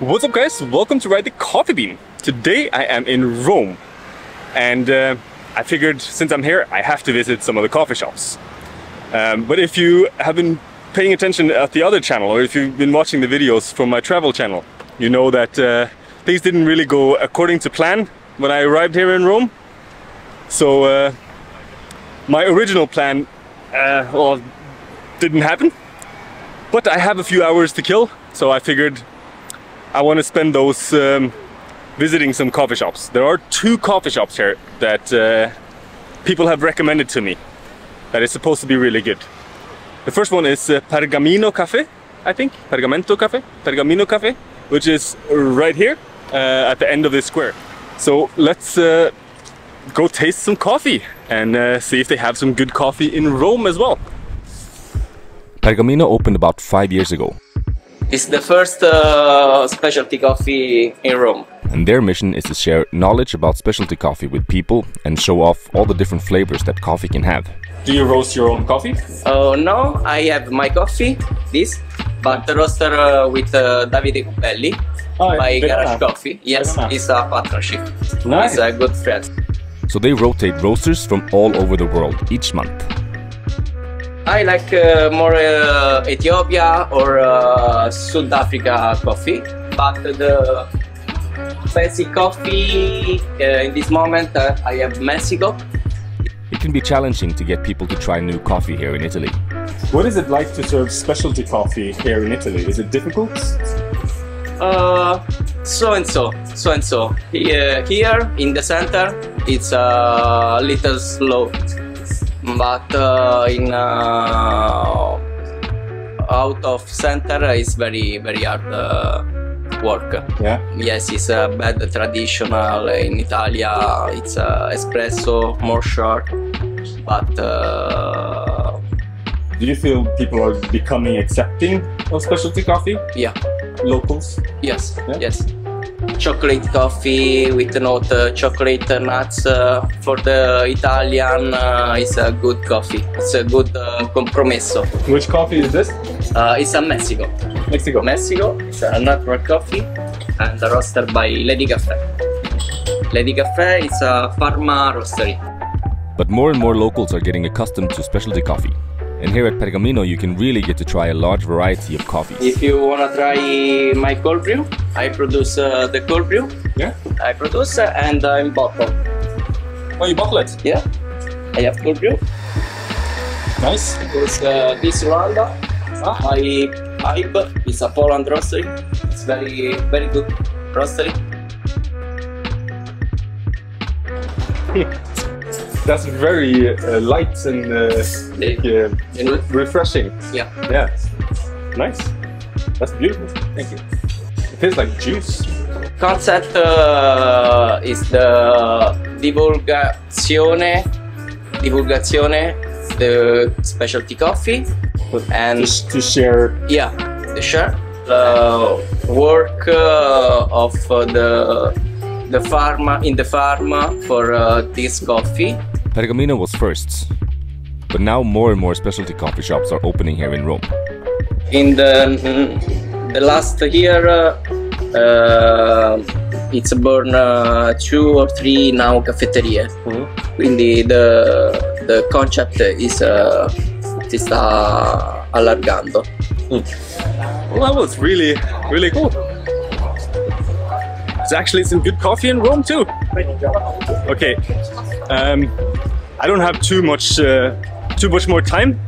What's up guys, welcome to Ride the Coffee Bean. Today I am in Rome and I figured since I'm here I have to visit some of the coffee shops. But if you have been paying attention at the other channel, or if you've been watching the videos from my travel channel, you know that things didn't really go according to plan when I arrived here in Rome. So my original plan well, didn't happen, but I have a few hours to kill, so I figured I want to spend those visiting some coffee shops. There are two coffee shops here that people have recommended to me that is supposed to be really good. The first one is Pergamino Cafe, I think. Pergamino Cafe, which is right here at the end of this square. So let's go taste some coffee and see if they have some good coffee in Rome as well. Pergamino opened about 5 years ago. It's the first specialty coffee in Rome. And their mission is to share knowledge about specialty coffee with people and show off all the different flavors that coffee can have. Do you roast your own coffee? No, I have my coffee, this, but the roaster with Davide Cupelli by Garage Coffee. Yes, it's a partnership. Nice. It's a good friend. So they rotate roasters from all over the world each month. I like more Ethiopia or South Africa coffee, but the fancy coffee in this moment I have Mexico. It can be challenging to get people to try new coffee here in Italy. What is it like to serve specialty coffee here in Italy? Is it difficult? So and so. Here in the center it's a little slow. But in out of center is very hard work. Yeah. Yes, it's a bad traditional in Italia. It's espresso, more short. But do you feel people are becoming accepting of specialty coffee? Yeah. Locals? Yes. Yeah? Yes. Chocolate coffee with chocolate nuts for the Italian is a good coffee. It's a good compromesso. Which coffee is this? It's a Mexico. Mexico. It's a natural coffee and roasted by Lady Cafe. Lady Cafe is a Parma roastery. But more and more locals are getting accustomed to specialty coffee. And here at Pergamino you can really get to try a large variety of coffees. If you wanna try my cold brew, I produce the cold brew. Yeah. I produce and I'm bottle. Oh, you bottle it? Yeah. I have cold brew. Nice. Because this Rwanda, my pipe is a Poland roastery. It's very good roastery. That's very light and refreshing. Yeah. Yeah. Nice. That's beautiful. Thank you. It tastes like juice. Concept is the divulgazione, the specialty coffee, and to share. Yeah, the share work of the farm in the farm for this coffee. Pergamino was first, but now more and more specialty coffee shops are opening here in Rome. In the last year, it's born 2 or 3 now cafeterie. Quindi the concept is si sta allargando. Well, that was really cool. There's actually some good coffee in Rome too. Okay, I don't have too much more time,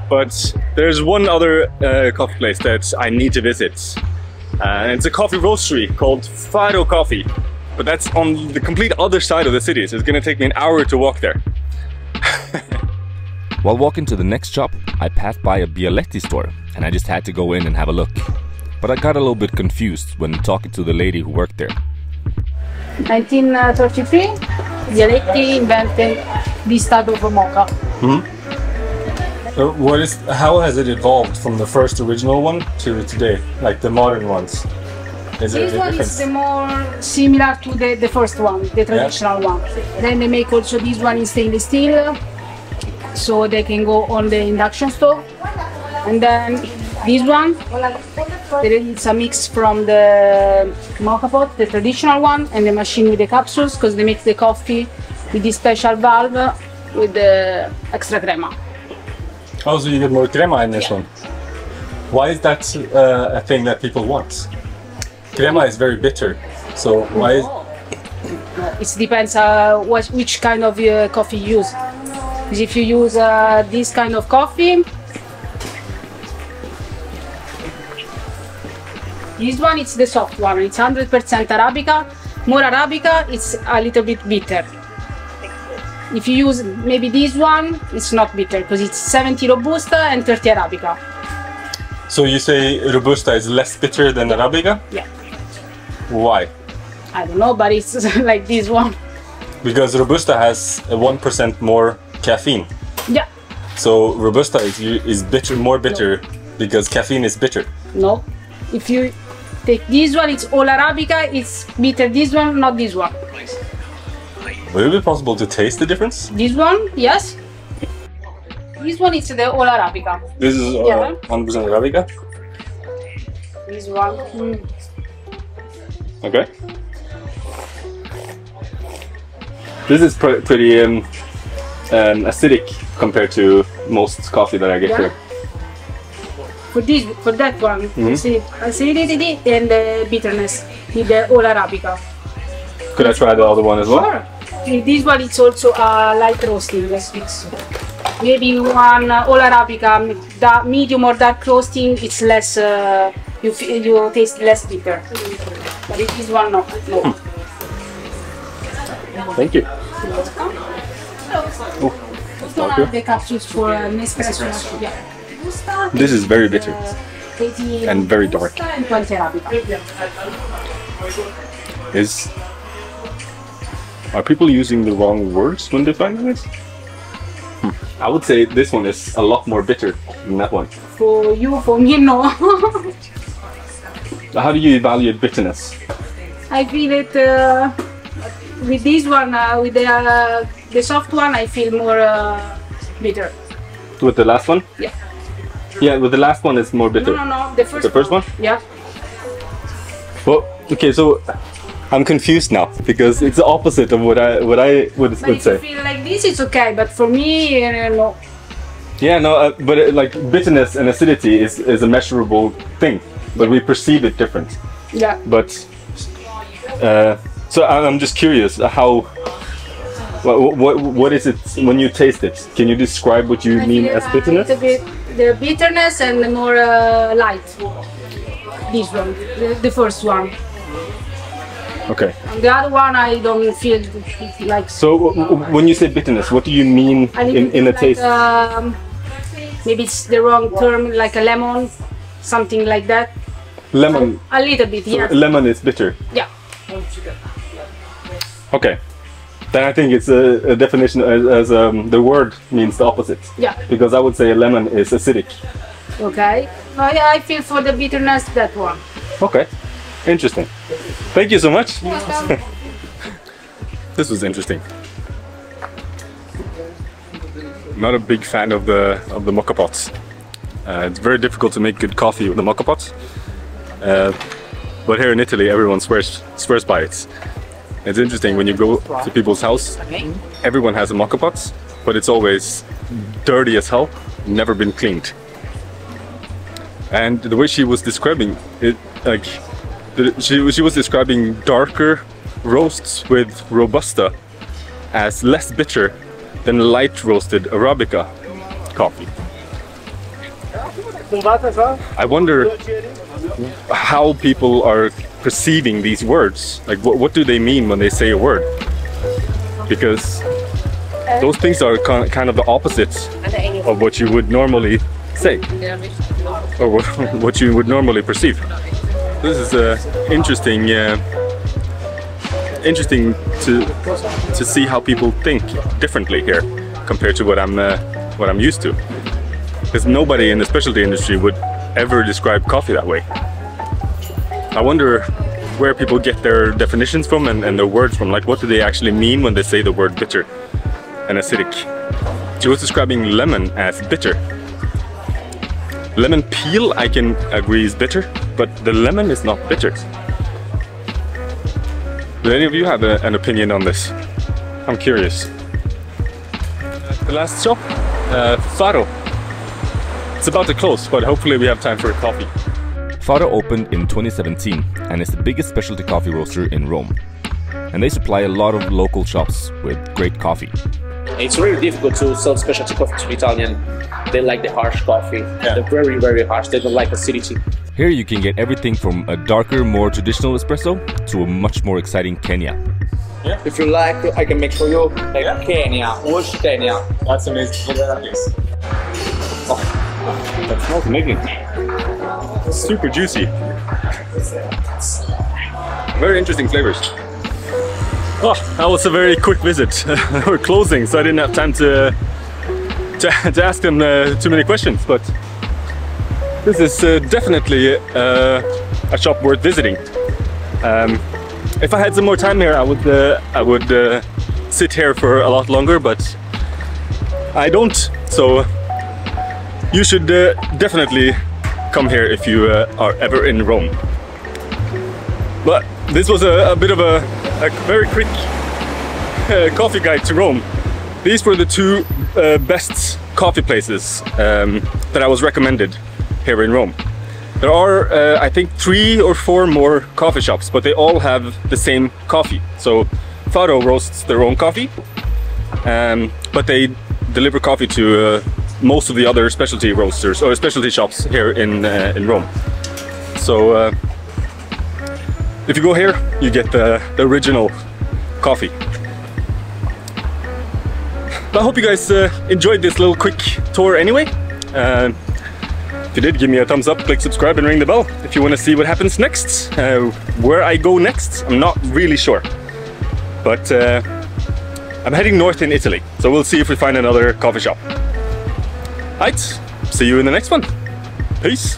but there's one other coffee place that I need to visit. And it's a coffee roastery called Faro Coffee, but that's on the complete other side of the city, so it's gonna take me an hour to walk there. While walking to the next shop, I passed by a Bialetti store and I just had to go in and have a look. But I got a little bit confused when talking to the lady who worked there. 1933, Bialetti invented this type of Moka. How has it evolved from the first original one to today, like the modern ones? Is this one is the more similar to the first one, the traditional one. Then they make also this one in stainless steel, so they can go on the induction stove. And then this one It's a mix from the Moka pot, the traditional one, and the machine with the capsules, because they make the coffee with this special valve with the extra crema. Oh, so you get more crema in this one. Why is that a thing that people want? Crema is very bitter, so why is... It depends which kind of coffee you use. Because if you use this kind of coffee, this one it's the soft one. It's 100% Arabica. More Arabica, it's a little bit bitter. If you use maybe this one, it's not bitter because it's 70 Robusta and 30 Arabica. So you say Robusta is less bitter than Arabica? Yeah. Why? I don't know, but it's like this one. Because Robusta has 1% more caffeine. Yeah. So Robusta is bitter, more bitter because caffeine is bitter. No. If you take this one, it's all Arabica, it's bitter. This one, not this one. Would it be possible to taste the difference? This one, yes. This one is the all Arabica. This is 100% Arabica? This one. Okay. This is pretty acidic compared to most coffee that I get here. For that one, see acidity and the bitterness with the all Arabica. Could I try the other one as well? Sure. This one is also a light roasting. Let's fix. Maybe one all Arabica, medium or dark roasting, it's less. You taste less bitter. But this one, no. Thank you. The capsules for Nespresso. Yeah. This is very bitter and very dark. And 20 Arabica. Are people using the wrong words when defining this? I would say this one is a lot more bitter than that one. For you, for me, no. How do you evaluate bitterness? I feel it with this one, with the soft one, I feel more bitter. With the last one? Yeah. Yeah, with the last one it's more bitter. No, the first one? Yeah. Well, okay, so I'm confused now because it's the opposite of what I would say. If you feel like this, it's okay, but for me, no. Yeah, no, but like bitterness and acidity is a measurable thing, but we perceive it different. Yeah. But so I'm just curious how. What is it when you taste it? Can you describe what you mean as bitterness? The bitterness and the more light. This one, the first one. Okay. And the other one, I don't feel like. So when you say bitterness, what do you mean in a taste? Maybe it's the wrong term, like a lemon, something like that. Lemon. A little bit, yeah. Lemon is bitter. Yeah. Okay. Then I think it's a definition as the word means the opposite. Yeah. Because I would say a lemon is acidic. Okay. I feel for the bitterness that one. Okay. Interesting. Thank you so much. This was interesting. I'm not a big fan of the Moka pots. It's very difficult to make good coffee with the Moka pots. But here in Italy, everyone swears by it. It's interesting when you go to people's house, everyone has a Moka pot, but it's always dirty as hell, never been cleaned. And the way she was describing it, like she was describing darker roasts with Robusta as less bitter than light roasted Arabica coffee. I wonder how people are perceiving these words. Like what do they mean when they say a word? Because those things are kind of the opposite of what you would normally say or what you would normally perceive. This is interesting to see how people think differently here compared to what I'm used to. Because nobody in the specialty industry would ever describe coffee that way. I wonder where people get their definitions from and their words from. Like, what do they actually mean when they say the word bitter and acidic? She was describing lemon as bitter. Lemon peel, I can agree, is bitter, but the lemon is not bitter. Do any of you have an opinion on this? I'm curious. The last shop, Faro. It's about to close, but hopefully we have time for a coffee. Faro opened in 2017 and is the biggest specialty coffee roaster in Rome. And they supply a lot of local shops with great coffee. It's really difficult to sell specialty coffee to the Italian. They like the harsh coffee. Yeah. They're very, very harsh. They don't like acidity. Here you can get everything from a darker, more traditional espresso to a much more exciting Kenya. Yeah. If you like, I can make for you like Kenya, Bush Kenya. That's amazing. Look at this. Oh, that smells amazing. Super juicy. Very interesting flavors. Oh, that was a very quick visit. We're closing, so I didn't have time to ask them too many questions. But this is definitely a shop worth visiting. If I had some more time here, I would sit here for a lot longer, but I don't. So you should definitely come here if you are ever in Rome. But this was a bit of a very quick coffee guide to Rome. These were the two best coffee places that I was recommended here in Rome. There are, I think, 3 or 4 more coffee shops, but they all have the same coffee. So Faro roasts their own coffee, but they deliver coffee to most of the other specialty roasters or specialty shops here in Rome. So if you go here, you get the original coffee. But I hope you guys enjoyed this little quick tour anyway. If you did, give me a thumbs up, click subscribe and ring the bell if you want to see what happens next. Where I go next, I'm not really sure. But I'm heading north in Italy, so we'll see if we find another coffee shop. Alright, see you in the next one. Peace.